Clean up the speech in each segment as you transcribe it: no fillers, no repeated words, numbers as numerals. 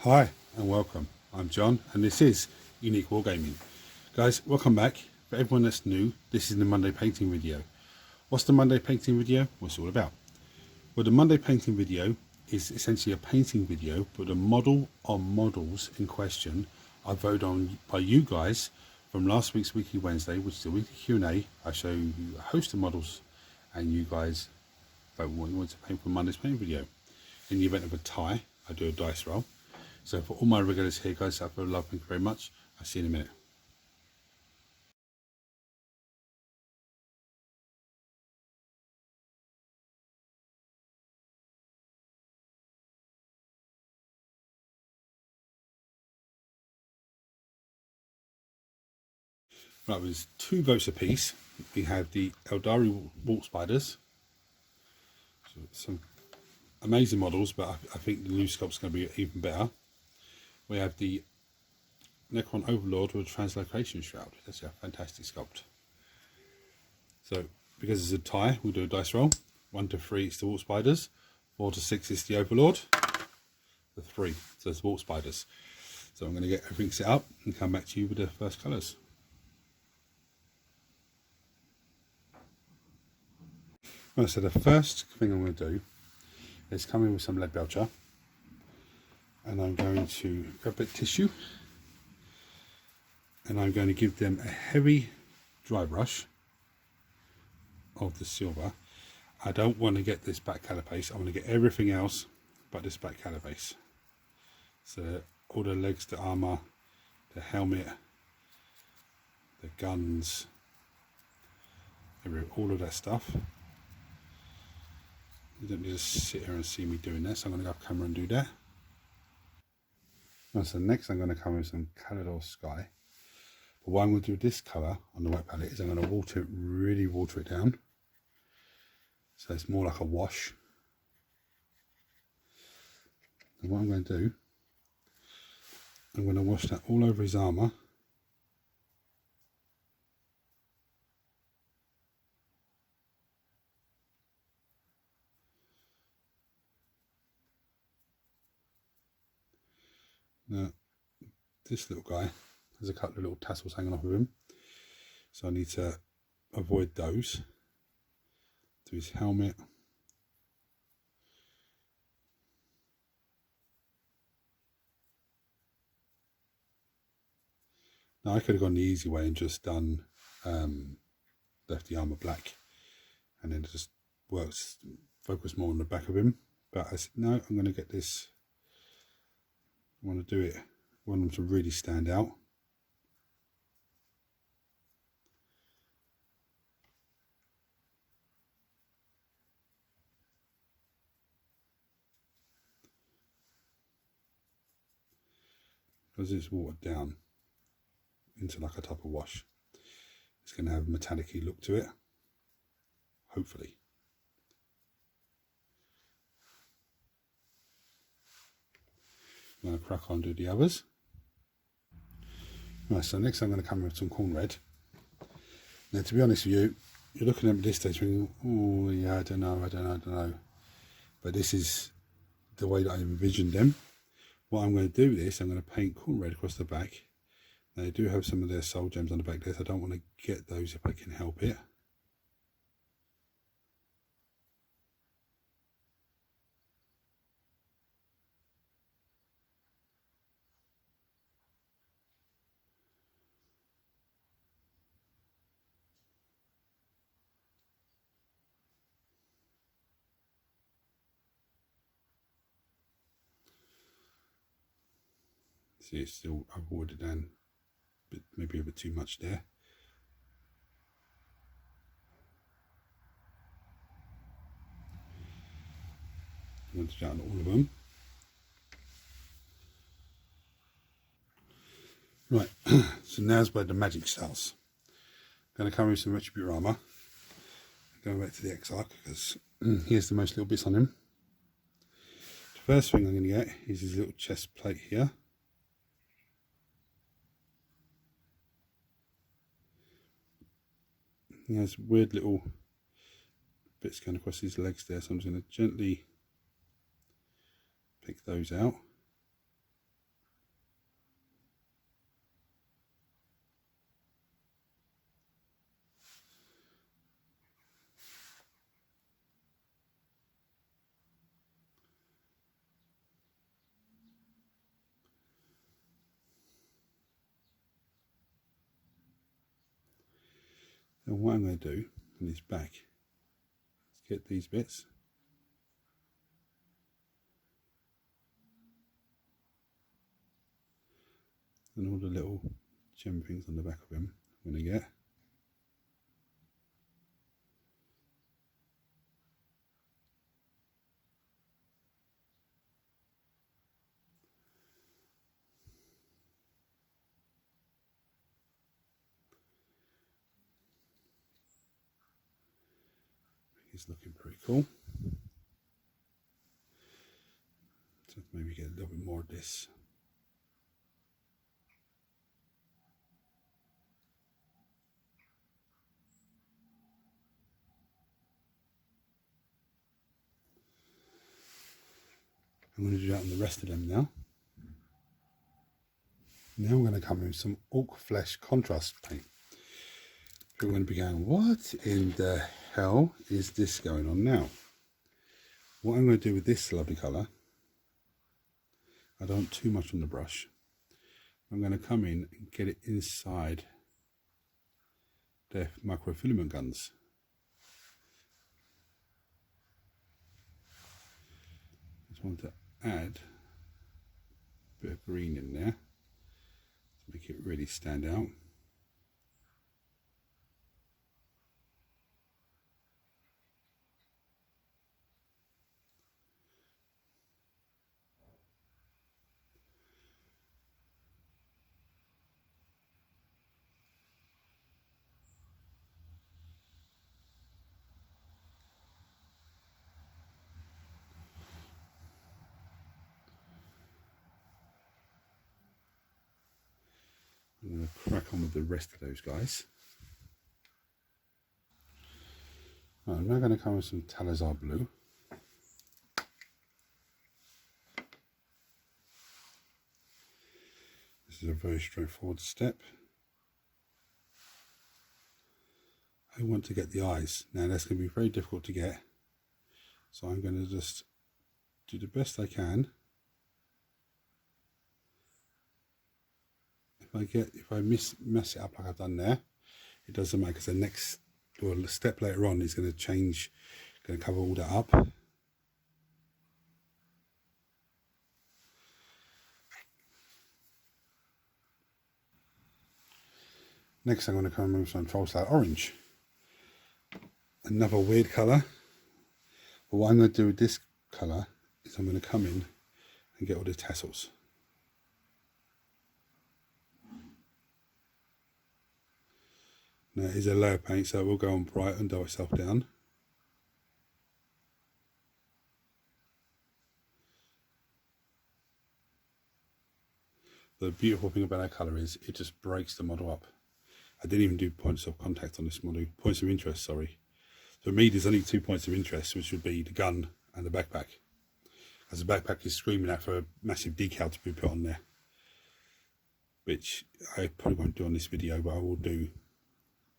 Hi and welcome. I'm John and this is Unique Wargaming. Guys, welcome back. For everyone that's new, this is the Monday painting video. What's the Monday painting video? What's it all about? Well, the Monday painting video is essentially a painting video, but the model or models in question are voted on by you guys from last week's Weekly Wednesday, which is the weekly Q&A. I show you a host of models and you guys vote what you want to paint for Monday's painting video. In the event of a tie, I do a dice roll. So for all my regulars here, guys, I feel love, thank you very much. I'll see you in a minute. Right, there's 2 votes apiece. We have the Aeldari Walk Spiders. So some amazing models, but I think the new sculpt's going to be even better. We have the Necron Overlord with Translocation Shroud. That's a fantastic sculpt. So because it's a tie, we'll do a dice roll. 1 to 3 is the Walk Spiders. 4 to 6 is the Overlord. The 3, so it's Walk Spiders. So I'm going to get everything set up and come back to you with the first colours. Right, so the first thing I'm going to do is come in with some lead belcher, and I'm going to grab a bit of tissue and I'm going to give them a heavy dry brush of the silver. I don't want to get this back carapace, I want to get everything else but this back carapace. So all the legs, the armour, the helmet, the guns, all of that stuff. You don't need to sit here and see me doing this. I'm going to go off camera and do that. Right, so next I'm going to come in with some Calidor Sky. But what I'm going to do with this colour on the wet palette is I'm going to really water it down. So it's more like a wash. And what I'm going to do, I'm going to wash that all over his armour. Now, this little guy has a couple of little tassels hanging off of him, so I need to avoid those. Do his helmet. Now I could have gone the easy way and just done left the armour black, and then it just works, focus more on the back of him. But I said no, I'm going to get this. I want to do it. I want them to really stand out. Because it's watered down into like a type of wash, it's going to have a metallic-y look to it, hopefully. I'm going to crack on and do the others. Right, so next I'm going to come in with some corn red. Now, to be honest with you, you're looking at this stage thinking, oh yeah, I don't know. But this is the way that I envisioned them. What I'm going to do with this, I'm going to paint corn red across the back. Now, they do have some of their soul gems on the back there, so I don't want to get those if I can help it. See, it's still, I've watered down, but maybe a bit too much there. I'm going to do that on all of them. Right, so now's where the magic starts. I'm going to come with some Retribute armour. Going back to the Exarch because here's the most little bits on him. The first thing I'm going to get is his little chest plate here. He has weird little bits going across his legs there, so I'm just going to gently pick those out. Then what I'm going to do on his back is get these bits. And all the little gem things on the back of him I'm going to get. He's looking pretty cool. So maybe get a little bit more of this. I'm going to do that on the rest of them now. Now I'm going to come in with some orc flesh contrast paint. You're going to be going, what in the hell is this going on now? What I'm going to do with this lovely colour, I don't want too much on the brush. I'm going to come in and get it inside the microfilament guns. Just want to add a bit of green in there to make it really stand out. I'm going to crack on with the rest of those guys. Right, I'm now going to come with some Talazar blue. This is a very straightforward step. I want to get the eyes. Now that's going to be very difficult to get. So I'm going to just do the best I can. If I mess it up like I've done there, it doesn't matter, because the next step later on is going to change, going to cover all that up. Next I'm going to come and move some Trollslight orange. Another weird colour. But what I'm going to do with this colour is I'm going to come in and get all the tassels. Now it is a layer paint, so it will go on bright and dull itself down. The beautiful thing about that colour is it just breaks the model up. I didn't even do points of contact on this model, points of interest, sorry. For me there's only 2 points of interest, which would be the gun and the backpack. As the backpack is screaming out for a massive decal to be put on there. Which I probably won't do on this video, but I will do.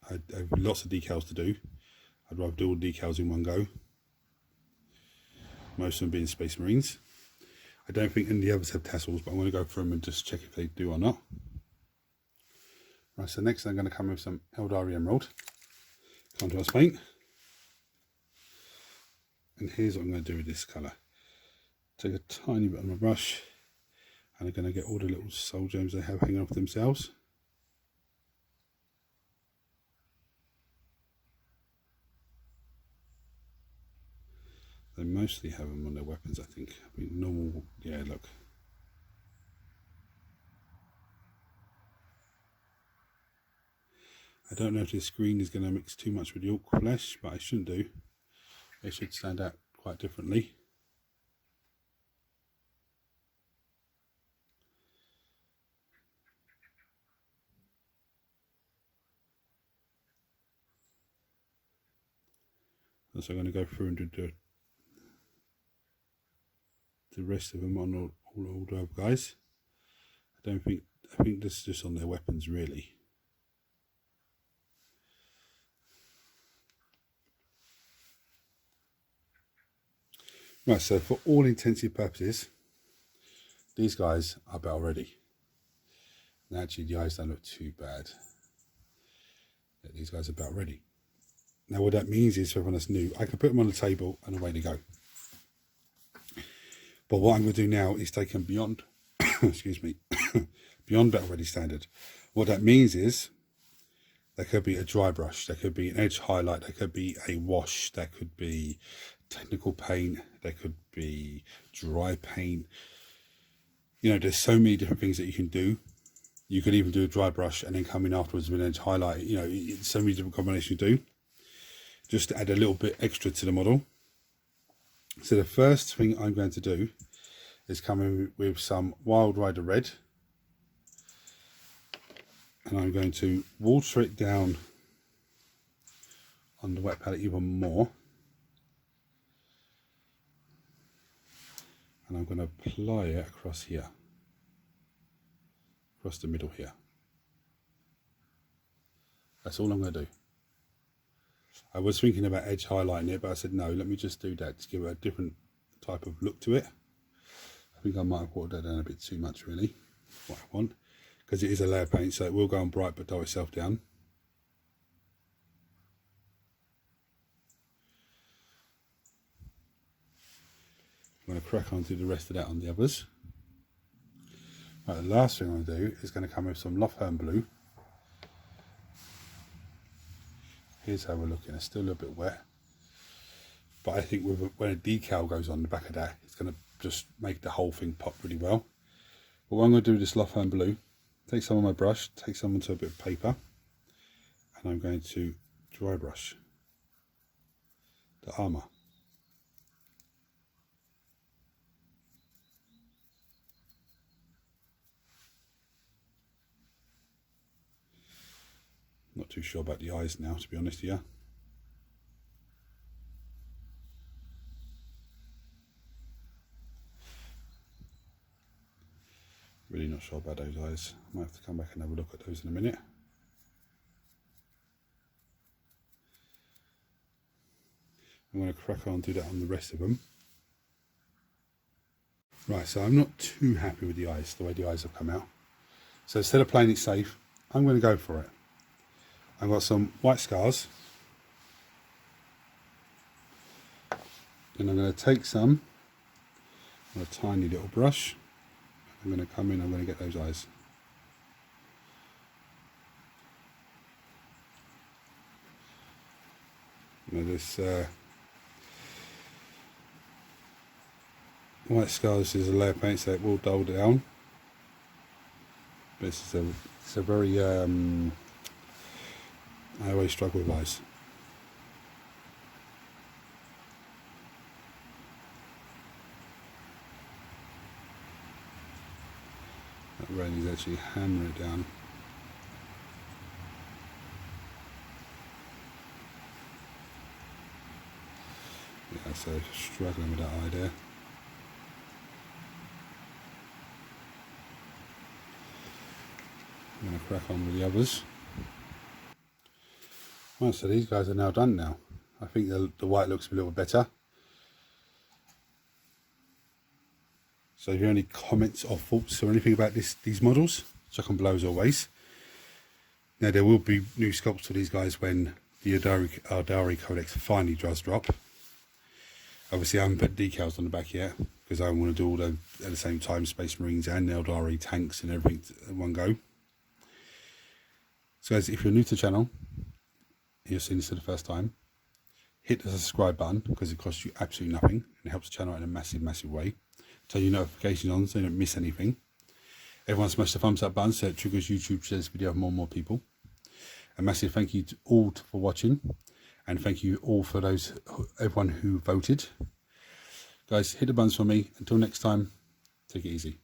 I have lots of decals to do. I'd rather do all the decals in one go. Most of them being Space Marines. I don't think any of the others have tassels, but I'm going to go through them and just check if they do or not. Right, so next I'm going to come with some Aeldari Emerald contrast paint. And here's what I'm going to do with this colour. Take a tiny bit on my brush, and I'm going to get all the little soul gems they have hanging off themselves. They mostly have them on their weapons, I think. I mean, normal, yeah, look. I don't know if this green is going to mix too much with the orc flesh, but I shouldn't do. They should stand out quite differently. So I'm going to go through and do the rest of them on all the other guys. I think this is just on their weapons really. Right, so for all intensive purposes, these guys are battle ready. And actually the eyes don't look too bad. These guys are about ready. Now what that means is, for everyone that's new, I can put them on the table and away they go. But what I'm going to do now is take them beyond, excuse me, beyond better ready standard. What that means is, there could be a dry brush, there could be an edge highlight, there could be a wash, there could be technical paint, there could be dry paint. You know, there's so many different things that you can do. You could even do a dry brush and then come in afterwards with an edge highlight. You know, it's so many different combinations you do, just to add a little bit extra to the model. So the first thing I'm going to do is come in with some Wild Rider Red. And I'm going to water it down on the wet palette even more. And I'm going to apply it across here. Across the middle here. That's all I'm going to do. I was thinking about edge highlighting it, but I said no, let me just do that to give it a different type of look to it. I think I might have watered that down a bit too much, really, what I want. Because it is a layer paint, so it will go on bright but dull itself down. I'm going to crack on to the rest of that on the others. Right, the last thing I'm going to do is going to come with some Lothern Blue. Here's how we're looking. It's still a little bit wet, but I think when a decal goes on the back of that, it's going to just make the whole thing pop really well. But what I'm going to do with this Lothern Blue, take some on my brush, take some onto a bit of paper, and I'm going to dry brush the armour. Not too sure about the eyes now, to be honest with you. Really not sure about those eyes. I might have to come back and have a look at those in a minute. I'm going to crack on and do that on the rest of them. Right, so I'm not too happy with the eyes, the way the eyes have come out. So instead of playing it safe, I'm going to go for it. I've got some white scars. And I'm going to take some on a tiny little brush. I'm going to come in, I'm going to get those eyes. You know, this white scars is a layer paint, so it will dull down. But it's a very, I always struggle with eyes. That rain is actually hammering it down. Yeah, so struggling with that eye there. I'm going to crack on with the others. Right, so these guys are now done now. I think the white looks a little better. So if you have any comments or thoughts or anything about these models, chuck them below as always. Now there will be new sculpts for these guys when the Aeldari Codex finally does drop. Obviously I haven't put decals on the back yet, because I want to do all at the same time, Space Marines and Aeldari tanks and everything in one go. So guys, if you're new to the channel, you're seeing this for the first time, hit the subscribe button, because it costs you absolutely nothing and it helps the channel in a massive way. Turn your notifications on so you don't miss anything. Everyone smash the thumbs up button so it triggers YouTube to share this video with more and more people. A massive thank you to all for watching, and thank you all for everyone who voted. Guys, hit the buttons for me. Until next time, take it easy.